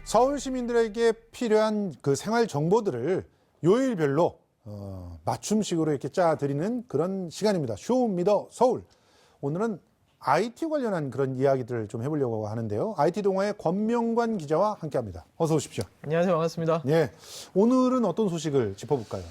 서울 시민들에게 필요한 그 생활 정보들을 요일별로 맞춤식으로 이렇게 짜드리는 그런 시간입니다. 쇼미더 서울. 오늘은 IT 관련한 그런 이야기들을 좀 해보려고 하는데요. IT 동아의 권명관 기자와 함께합니다. 어서 오십시오. 안녕하세요. 반갑습니다. 예, 오늘은 어떤 소식을 짚어볼까요?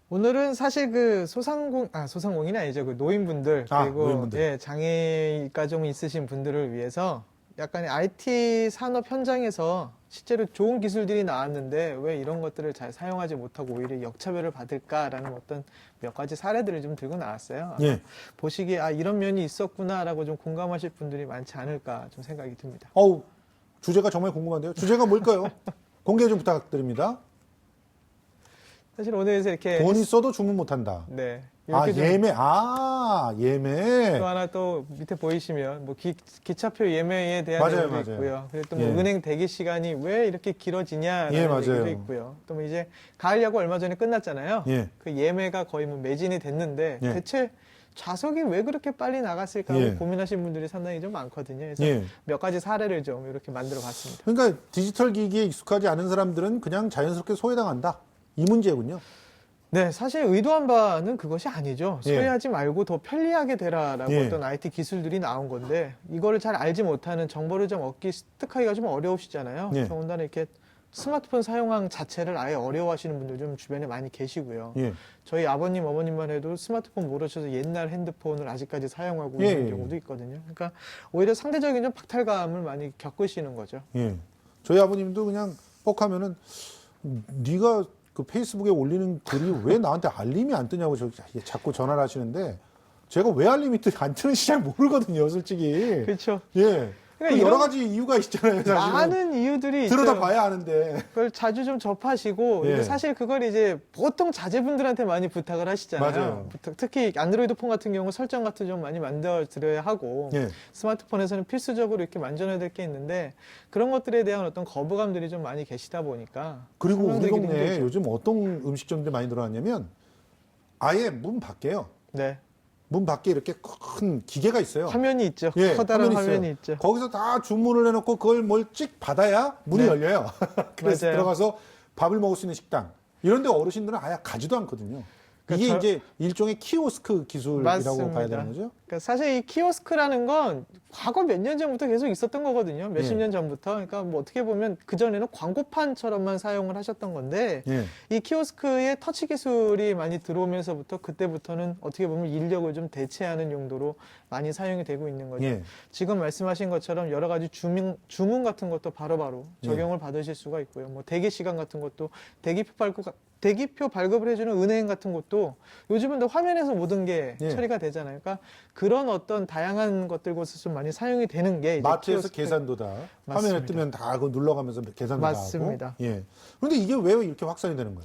오늘은 사실 그 소상공인이 아니죠. 그 노인분들 그리고 노인분들. 예, 장애가 좀 있으신 분들을 위해서 약간의 IT 산업 현장에서 실제로 좋은 기술들이 나왔는데 왜 이런 것들을 잘 사용하지 못하고 오히려 역차별을 받을까라는 어떤 몇 가지 사례들을 좀 들고 나왔어요. 예. 보시기에 이런 면이 있었구나라고 좀 공감하실 분들이 많지 않을까 좀 생각이 듭니다. 주제가 정말 궁금한데요. 주제가 뭘까요? 공개 좀 부탁드립니다. 사실 오늘에서 이렇게 돈 있어도 주문 못한다. 네. 예매. 예매. 또 하나 또 밑에 보이시면 뭐 기차표 예매에 대한 맞아요, 내용도 맞아요. 있고요. 그리고 또 뭐 예. 은행 대기 시간이 왜 이렇게 길어지냐라는 예, 맞아요. 얘기도 있고요. 또 뭐 이제 가을 야구 얼마 전에 끝났잖아요. 예. 그 예매가 거의 뭐 매진이 됐는데 예. 대체 좌석이 왜 그렇게 빨리 나갔을까 하고 예. 고민하시는 분들이 상당히 좀 많거든요. 그래서 예. 몇 가지 사례를 좀 이렇게 만들어 봤습니다. 그러니까 디지털 기기에 익숙하지 않은 사람들은 그냥 자연스럽게 소외당한다. 이 문제군요. 네, 사실 의도한 바는 그것이 아니죠. 예. 소외하지 말고 더 편리하게 되라라고 예. 어떤 IT 기술들이 나온 건데 이거를 잘 알지 못하는 정보를 좀 얻기 습득하기가 좀 어려우시잖아요. 예. 더군다나 이렇게 스마트폰 사용함 자체를 아예 어려워하시는 분들 좀 주변에 많이 계시고요. 예. 저희 아버님, 어머님만 해도 스마트폰 모르셔서 옛날 핸드폰을 아직까지 사용하고 예, 있는 예. 경우도 있거든요. 그러니까 오히려 상대적인 좀 박탈감을 많이 겪으시는 거죠. 예. 저희 아버님도 그냥 뻑하면은 네가 그 페이스북에 올리는 글이 왜 나한테 알림이 안 뜨냐고 자꾸 전화를 하시는데 제가 왜 알림이 안 뜨는지 잘 모르거든요, 솔직히. 그렇죠. 예. 그러니까 그 여러 이런 가지 이유가 있잖아요, 사실은. 많은 이유들이 있어요. 들여다 봐야 아는데. 그걸 자주 좀 접하시고 예. 이게 사실 그걸 이제 보통 자제분들한테 많이 부탁을 하시잖아요. 맞아요. 특히 안드로이드 폰 같은 경우 설정 같은 좀 많이 만들어 드려야 하고 예. 스마트폰에서는 필수적으로 이렇게 만져야 될 게 있는데 그런 것들에 대한 어떤 거부감들이 좀 많이 계시다 보니까 그리고 우리 설명드리기도 동네에 힘들죠. 요즘 어떤 음식점들이 많이 들어왔냐면 아예 문 밖에요. 네. 문 밖에 이렇게 큰 기계가 있어요. 화면이 있죠. 예, 커다란 화면이 화면이 있어요. 있죠. 거기서 다 주문을 해놓고 그걸 뭘 찍 받아야 문이 네. 열려요. 그래서 맞아요. 들어가서 밥을 먹을 수 있는 식당. 이런데 어르신들은 아예 가지도 않거든요. 이게 그러니까 이제 일종의 키오스크 기술이라고 맞습니다. 봐야 되는 거죠? 그러니까 사실 이 키오스크라는 건 과거 몇 년 전부터 계속 있었던 거거든요. 몇십 예. 년 전부터. 그러니까 뭐 어떻게 보면 그전에는 광고판처럼만 사용을 하셨던 건데 예. 이 키오스크의 터치 기술이 많이 들어오면서부터 그때부터는 어떻게 보면 인력을 좀 대체하는 용도로 많이 사용이 되고 있는 거죠. 예. 지금 말씀하신 것처럼 여러 가지 주문 같은 것도 바로바로 예. 적용을 받으실 수가 있고요. 뭐 대기 시간 같은 것도 대기표 발급을 해주는 은행 같은 것도 요즘은 다 화면에서 모든 게 예. 처리가 되잖아요. 그러니까 그런 어떤 다양한 것들곳에서 좀 많이 사용이 되는 게 이제 마트에서 키오스크. 계산도 다 화면에 맞습니다. 뜨면 다 그거 눌러가면서 계산도 맞습니다. 다 하고. 예. 그런데 이게 왜 이렇게 확산이 되는 거예요?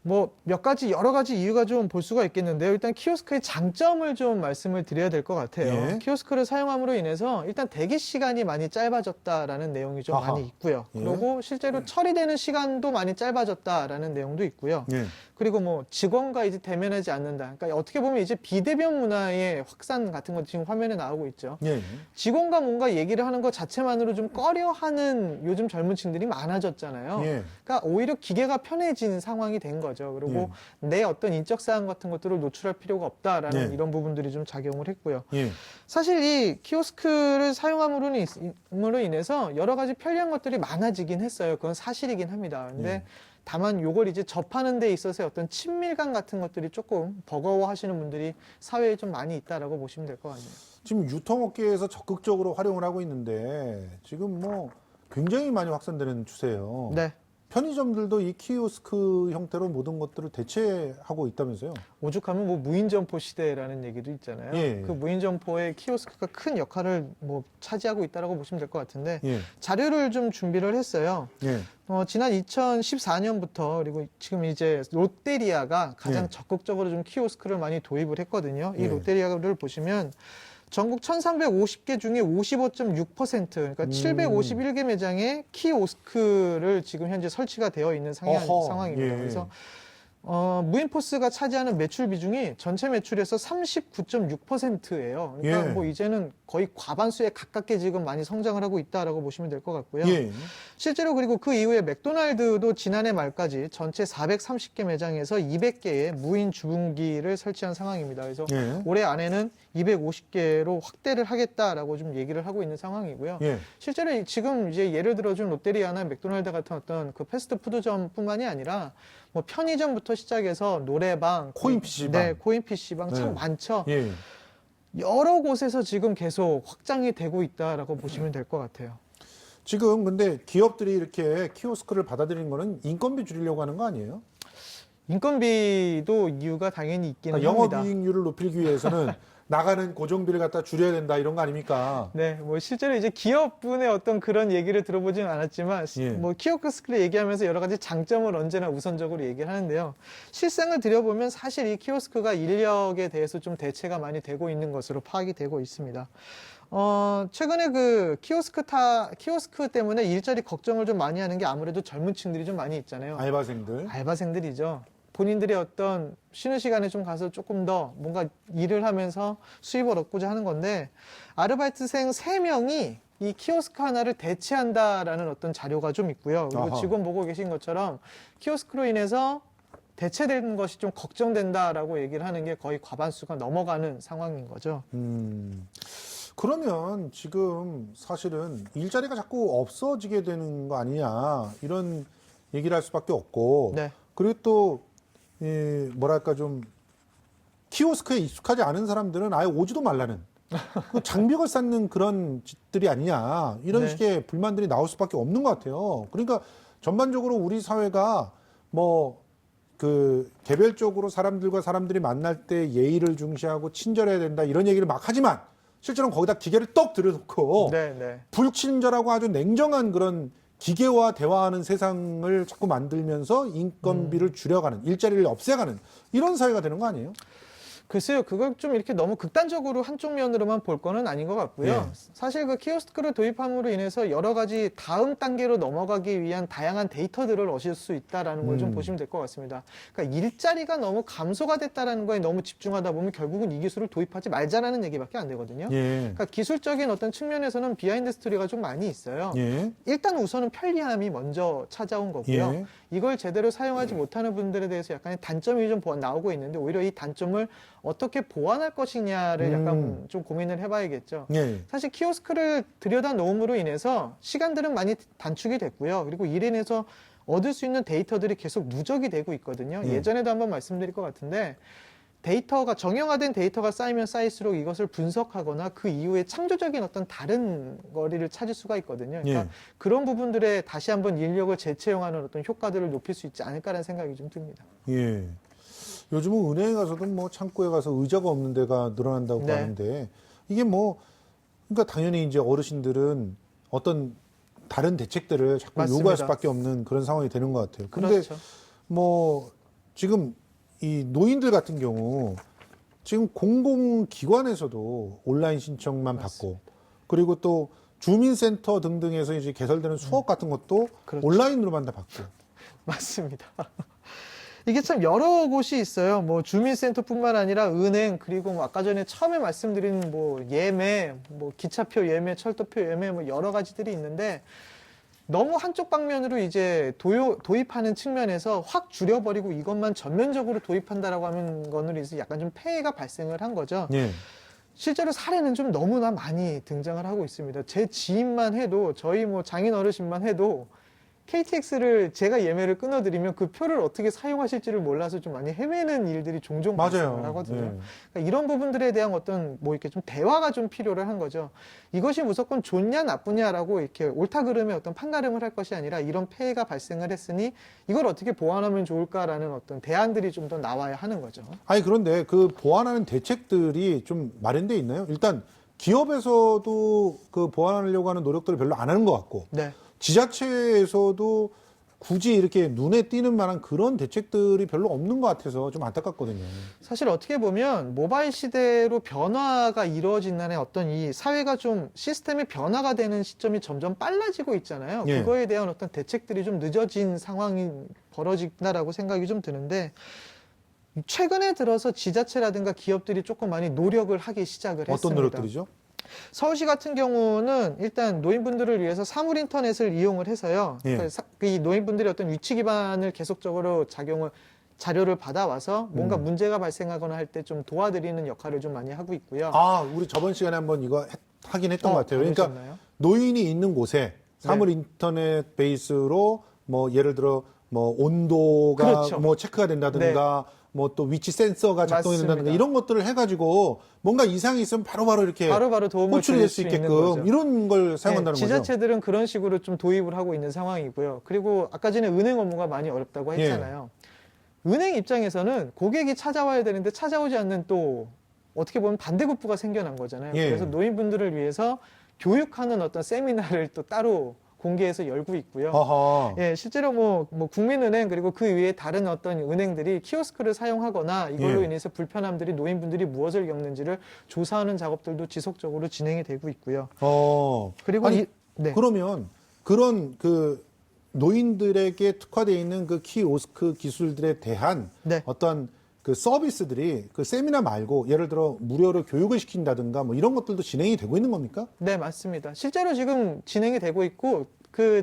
뭐 몇 가지 여러 가지 이유가 좀 볼 수가 있겠는데요. 일단 키오스크의 장점을 좀 말씀을 드려야 될 것 같아요. 예. 키오스크를 사용함으로 인해서 일단 대기 시간이 많이 짧아졌다라는 내용이 좀 아하. 많이 있고요. 예. 그리고 실제로 처리되는 시간도 많이 짧아졌다라는 내용도 있고요. 예. 그리고 뭐 직원과 이제 대면하지 않는다. 그러니까 어떻게 보면 이제 비대면 문화의 확산 같은 것 지금 화면에 나오고 있죠. 예. 직원과 뭔가 얘기를 하는 것 자체만으로 좀 꺼려하는 요즘 젊은 층들이 많아졌잖아요. 예. 그러니까 오히려 기계가 편해진 상황이 된 거죠. 그리고 내 어떤 인적 사항 같은 것들을 노출할 필요가 없다라는 예. 이런 부분들이 좀 작용을 했고요. 예. 사실 이 키오스크를 사용함으로 인해서 여러 가지 편리한 것들이 많아지긴 했어요. 그건 사실이긴 합니다. 근데 예. 다만 요걸 이제 접하는 데 있어서의 어떤 친밀감 같은 것들이 조금 버거워하시는 분들이 사회에 좀 많이 있다라고 보시면 될 것 같네요. 지금 유통업계에서 적극적으로 활용을 하고 있는데 지금 뭐 굉장히 많이 확산되는 추세예요. 네. 편의점들도 이 키오스크 형태로 모든 것들을 대체하고 있다면서요? 오죽하면 뭐 무인점포 시대라는 얘기도 있잖아요. 예. 그 무인점포의 키오스크가 큰 역할을 뭐 차지하고 있다라고 보시면 될 것 같은데 예. 자료를 좀 준비를 했어요. 예. 지난 2014년부터 그리고 지금 이제 롯데리아가 가장 예. 적극적으로 좀 키오스크를 많이 도입을 했거든요. 이 예. 롯데리아를 보시면 전국 1350개 중에 55.6% 그러니까 751개 매장에 키오스크를 지금 현재 설치가 되어 있는 어허, 상황입니다. 예. 그래서 무인포스가 차지하는 매출 비중이 전체 매출에서 39.6%예요. 그러니까 예. 뭐 이제는 거의 과반수에 가깝게 지금 많이 성장을 하고 있다라고 보시면 될 것 같고요. 예. 실제로 그리고 그 이후에 맥도날드도 지난해 말까지 전체 430개 매장에서 200개의 무인 주문기를 설치한 상황입니다. 그래서 예. 올해 안에는 250개로 확대를 하겠다라고 좀 얘기를 하고 있는 상황이고요. 예. 실제로 지금 이제 예를 들어 준 롯데리아나 맥도날드 같은 어떤 그 패스트푸드점뿐만이 아니라 뭐 편의점부터 시작해서 노래방, 코인 PC방. 네, 코인 PC방 참 네. 많죠. 예. 여러 곳에서 지금 계속 확장이 되고 있다라고 보시면 될 것 같아요. 지금 근데 기업들이 이렇게 키오스크를 받아들이는 거는 인건비 줄이려고 하는 거 아니에요? 인건비도 이유가 당연히 있기는 그러니까 합니다. 영업이익률을 높이기 위해서는 나가는 고정비를 갖다 줄여야 된다 이런 거 아닙니까? 네, 뭐 실제로 이제 기업분의 어떤 그런 얘기를 들어보지는 않았지만 예. 뭐 키오스크를 얘기하면서 여러 가지 장점을 언제나 우선적으로 얘기를 하는데요. 실상을 들여보면 사실 이 키오스크가 인력에 대해서 좀 대체가 많이 되고 있는 것으로 파악이 되고 있습니다. 최근에 그 키오스크 때문에 일자리 걱정을 좀 많이 하는 게 아무래도 젊은 층들이 좀 많이 있잖아요. 알바생들. 알바생들이죠. 본인들의 어떤 쉬는 시간에 좀 가서 조금 더 뭔가 일을 하면서 수입을 얻고자 하는 건데, 아르바이트생 3명이 이 키오스크 하나를 대체한다라는 어떤 자료가 좀 있고요. 그리고 아하. 지금 보고 계신 것처럼 키오스크로 인해서 대체되는 것이 좀 걱정된다라고 얘기를 하는 게 거의 과반수가 넘어가는 상황인 거죠. 그러면 지금 사실은 일자리가 자꾸 없어지게 되는 거 아니냐 이런 얘기를 할 수밖에 없고 네. 그리고 또 뭐랄까 좀 키오스크에 익숙하지 않은 사람들은 아예 오지도 말라는 그 장벽을 쌓는 그런 짓들이 아니냐 이런 네. 식의 불만들이 나올 수밖에 없는 것 같아요. 그러니까 전반적으로 우리 사회가 뭐 그 개별적으로 사람들과 사람들이 만날 때 예의를 중시하고 친절해야 된다 이런 얘기를 막 하지만 실제로는 거기다 기계를 떡 들여놓고 네, 네. 불친절하고 아주 냉정한 그런 기계와 대화하는 세상을 자꾸 만들면서 인건비를 줄여가는 일자리를 없애가는 이런 사회가 되는 거 아니에요? 글쎄요, 그걸 좀 이렇게 너무 극단적으로 한쪽 면으로만 볼 거는 아닌 것 같고요. 예. 사실 그 키오스크를 도입함으로 인해서 여러 가지 다음 단계로 넘어가기 위한 다양한 데이터들을 얻을 수 있다라는 걸 좀 보시면 될 것 같습니다. 그러니까 일자리가 너무 감소가 됐다라는 거에 너무 집중하다 보면 결국은 이 기술을 도입하지 말자라는 얘기밖에 안 되거든요. 예. 그러니까 기술적인 어떤 측면에서는 비하인드 스토리가 좀 많이 있어요. 예. 일단 우선은 편리함이 먼저 찾아온 거고요. 예. 이걸 제대로 사용하지 못하는 분들에 대해서 약간의 단점이 좀 나오고 있는데 오히려 이 단점을 어떻게 보완할 것이냐를 약간 좀 고민을 해봐야겠죠. 예. 사실 키오스크를 들여다 놓음으로 인해서 시간들은 많이 단축이 됐고요. 그리고 이로 인해서 얻을 수 있는 데이터들이 계속 누적이 되고 있거든요. 예. 예전에도 한번 말씀드릴 것 같은데 데이터가 정형화된 데이터가 쌓이면 쌓일수록 이것을 분석하거나 그 이후에 창조적인 어떤 다른 거리를 찾을 수가 있거든요. 그러니까 예. 그런 부분들에 다시 한번 인력을 재채용하는 어떤 효과들을 높일 수 있지 않을까라는 생각이 좀 듭니다. 예. 요즘은 은행에 가서도 뭐 창구에 가서 의자가 없는 데가 늘어난다고 네. 하는데 이게 뭐 그러니까 당연히 이제 어르신들은 어떤 다른 대책들을 자꾸 맞습니다. 요구할 수밖에 없는 그런 상황이 되는 것 같아요. 근데 그렇죠. 뭐 지금 이 노인들 같은 경우 지금 공공기관에서도 온라인 신청만 받고 그리고 또 주민센터 등등에서 이제 개설되는 수업 같은 것도 그렇죠. 온라인으로만 다 받고 맞습니다. 이게 참 여러 곳이 있어요. 뭐 주민센터뿐만 아니라 은행 그리고 뭐 아까 전에 처음에 말씀드린 뭐 예매, 뭐 기차표 예매, 철도표 예매 뭐 여러 가지들이 있는데 너무 한쪽 방면으로 이제 도입하는 측면에서 확 줄여버리고 이것만 전면적으로 도입한다라고 하는 거는 이제 약간 좀 폐해가 발생을 한 거죠. 예. 실제로 사례는 좀 너무나 많이 등장을 하고 있습니다. 제 지인만 해도 저희 뭐 장인 어르신만 해도 KTX를 제가 예매를 끊어드리면 그 표를 어떻게 사용하실지를 몰라서 좀 많이 헤매는 일들이 종종 발생을 맞아요. 하거든요. 네. 그러니까 이런 부분들에 대한 어떤 뭐 이렇게 좀 대화가 좀 필요를 한 거죠. 이것이 무조건 좋냐 나쁘냐라고 이렇게 옳다 그름의 어떤 판가름을 할 것이 아니라 이런 폐해가 발생을 했으니 이걸 어떻게 보완하면 좋을까라는 어떤 대안들이 좀 더 나와야 하는 거죠. 아니 그런데 그 보완하는 대책들이 좀 마련돼 있나요? 일단 기업에서도 그 보완하려고 하는 노력들을 별로 안 하는 것 같고 네. 지자체에서도 굳이 이렇게 눈에 띄는 만한 그런 대책들이 별로 없는 것 같아서 좀 안타깝거든요. 사실 어떻게 보면 모바일 시대로 변화가 이루어진다는 어떤 이 사회가 좀 시스템이 변화가 되는 시점이 점점 빨라지고 있잖아요. 예. 그거에 대한 어떤 대책들이 좀 늦어진 상황이 벌어진다라고 생각이 좀 드는데 최근에 들어서 지자체라든가 기업들이 조금 많이 노력을 하기 시작을 어떤 했습니다. 노력들이죠? 서울시 같은 경우는 일단 노인분들을 위해서 사물 인터넷을 이용을 해서요. 예. 이 노인분들의 어떤 위치 기반을 계속적으로 자료를 받아와서 뭔가 문제가 발생하거나 할 때 좀 도와드리는 역할을 좀 많이 하고 있고요. 아, 우리 저번 시간에 한번 이거 하긴 했던 것 같아요. 그러니까 다루셨나요? 노인이 있는 곳에 사물 인터넷 베이스로 뭐 예를 들어 뭐 온도가 그렇죠. 뭐 체크가 된다든가 뭐 또 위치 센서가 작동이 맞습니다. 된다든가 이런 것들을 해가지고 뭔가 이상이 있으면 바로바로 이렇게 바로바로 도움을 호출이 드릴 될 수 수 있는 있게끔 거죠. 이런 걸 사용한다는 거죠. 지자체들은 그런 식으로 좀 도입을 하고 있는 상황이고요. 그리고 아까 전에 은행 업무가 많이 어렵다고 했잖아요. 은행 입장에서는 고객이 찾아와야 되는데 찾아오지 않는 또 어떻게 보면 반대급부가 생겨난 거잖아요. 예. 그래서 노인분들을 위해서 교육하는 어떤 세미나를 또 따로 공개해서 열고 있고요. 아하. 예, 실제로 뭐 국민은행 그리고 그 외에 다른 어떤 은행들이 키오스크를 사용하거나 이걸로 예. 인해서 불편함들이 노인분들이 무엇을 겪는지를 조사하는 작업들도 지속적으로 진행이 되고 있고요. 그리고 아니, 네. 그러면 그런 그 노인들에게 특화되어 있는 그 키오스크 기술들에 대한 네. 어떤 그 서비스들이 그 세미나 말고 예를 들어 무료로 교육을 시킨다든가 뭐 이런 것들도 진행이 되고 있는 겁니까? 네, 맞습니다. 실제로 지금 진행이 되고 있고,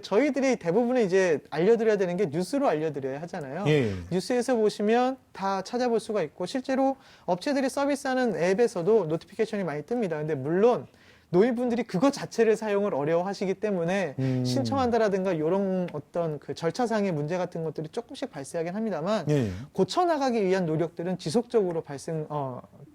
저희들이 대부분은 이제 알려드려야 되는 게 뉴스로 알려드려야 하잖아요. 예. 뉴스에서 보시면 다 찾아볼 수가 있고, 실제로 업체들이 서비스하는 앱에서도 노티피케이션이 많이 뜹니다. 근데 물론, 노인분들이 그것 자체를 사용을 어려워하시기 때문에 신청한다라든가 이런 어떤 그 절차상의 문제 같은 것들이 조금씩 발생하긴 합니다만 예. 고쳐나가기 위한 노력들은 지속적으로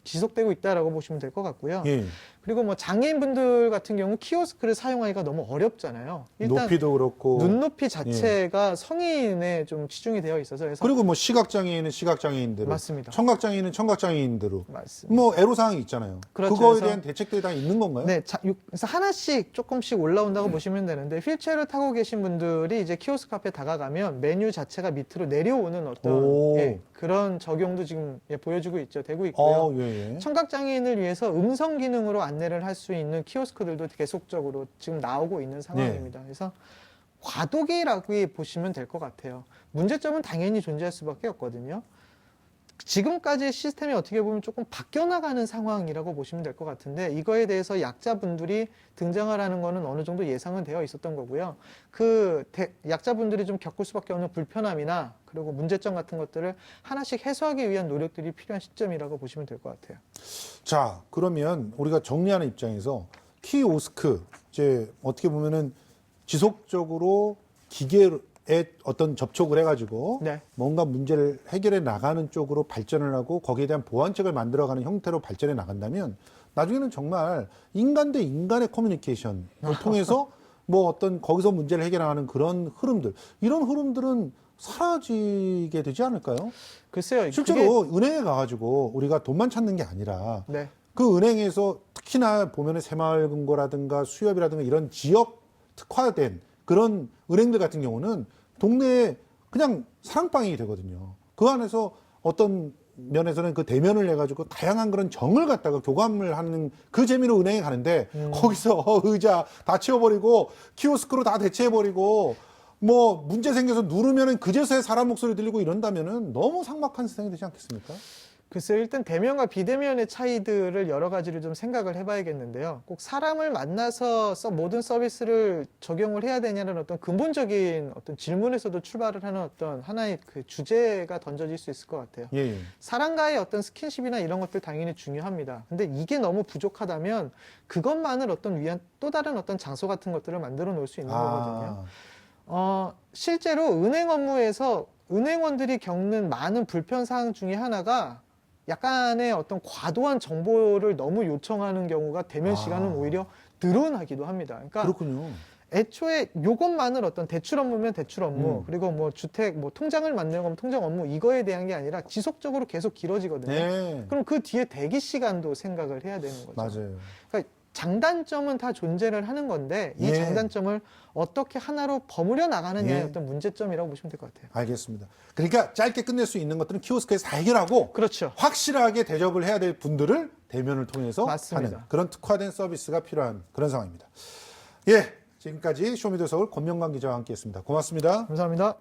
지속되고 있다라고 보시면 될 것 같고요. 예. 그리고 뭐 장애인분들 같은 경우 키오스크를 사용하기가 너무 어렵잖아요. 일단 높이도 그렇고 눈높이 자체가 성인에 좀 치중이 되어 있어서 그래서 그리고 뭐 시각장애인은 시각장애인대로 맞습니다. 청각장애인은 청각장애인대로 맞습니다. 뭐 애로사항이 있잖아요. 그렇죠. 그거에 그래서- 대한 대책들이 다 있는 건가요? 네, 그래서 하나씩 조금씩 올라온다고 보시면 되는데 휠체어를 타고 계신 분들이 이제 키오스크 앞에 다가가면 메뉴 자체가 밑으로 내려오는 어떤 오. 그런 적용도 지금 보여주고 있죠. 되고 있고요. 예, 예. 청각장애인을 위해서 음성 기능으로 안내를 할 수 있는 키오스크들도 계속적으로 지금 나오고 있는 상황입니다. 그래서 과도기라고 보시면 될 것 같아요. 문제점은 당연히 존재할 수밖에 없거든요. 지금까지의 시스템이 어떻게 보면 조금 바뀌어나가는 상황이라고 보시면 될 것 같은데 이거에 대해서 약자분들이 등장을 하는 거는 어느 정도 예상은 되어 있었던 거고요. 약자분들이 좀 겪을 수밖에 없는 불편함이나 그리고 문제점 같은 것들을 하나씩 해소하기 위한 노력들이 필요한 시점이라고 보시면 될 것 같아요. 자, 그러면 우리가 정리하는 입장에서 키오스크 이제 어떻게 보면은 지속적으로 기계에 어떤 접촉을 해가지고 네. 뭔가 문제를 해결해 나가는 쪽으로 발전을 하고 거기에 대한 보완책을 만들어가는 형태로 발전해 나간다면 나중에는 정말 인간 대 인간의 커뮤니케이션을 통해서 뭐 어떤 거기서 문제를 해결하는 그런 흐름들 이런 흐름들은 사라지게 되지 않을까요? 글쎄요. 실제로 은행에 가가지고 우리가 돈만 찾는 게 아니라 네. 그 은행에서 특히나 보면은 새마을금고라든가 수협이라든가 이런 지역 특화된 그런 은행들 같은 경우는 동네에 그냥 사랑방이 되거든요. 그 안에서 어떤 면에서는 그 대면을 해가지고 다양한 그런 정을 갖다가 교감을 하는 그 재미로 은행에 가는데 거기서 의자 다 채워버리고 키오스크로 다 대체해버리고 뭐 문제 생겨서 누르면은 그제서야 사람 목소리 들리고 이런다면은 너무 삭막한 세상이 되지 않겠습니까? 글쎄요, 일단 대면과 비대면의 차이들을 여러 가지를 좀 생각을 해봐야겠는데요. 꼭 사람을 만나서 모든 서비스를 적용을 해야 되냐는 어떤 근본적인 어떤 질문에서도 출발을 하는 어떤 하나의 그 주제가 던져질 수 있을 것 같아요. 예, 예. 사람과의 어떤 스킨십이나 이런 것들 당연히 중요합니다. 근데 이게 너무 부족하다면 그것만을 어떤 위한 또 다른 어떤 장소 같은 것들을 만들어 놓을 수 있는 거거든요. 실제로 은행 업무에서 은행원들이 겪는 많은 불편 사항 중에 하나가 약간의 어떤 과도한 정보를 너무 요청하는 경우가 대면 시간은 오히려 늘어나기도 합니다. 그러니까 그렇군요. 애초에 요것만을 어떤 대출 업무면 대출 업무, 그리고 뭐 주택, 뭐 통장을 만드는 거면 통장 업무 이거에 대한 게 아니라 지속적으로 계속 길어지거든요. 네. 그럼 그 뒤에 대기 시간도 생각을 해야 되는 거죠. 맞아요. 그러니까 장단점은 다 존재를 하는 건데 이 예. 장단점을 어떻게 하나로 버무려 나가느냐의 예. 어떤 문제점이라고 보시면 될 것 같아요. 알겠습니다. 그러니까 짧게 끝낼 수 있는 것들은 키오스크에서 다 해결하고 그렇죠. 확실하게 대접을 해야 될 분들을 대면을 통해서 맞습니다. 하는 그런 특화된 서비스가 필요한 그런 상황입니다. 예, 지금까지 쇼미더 서울 권명관 기자와 함께했습니다. 고맙습니다. 감사합니다.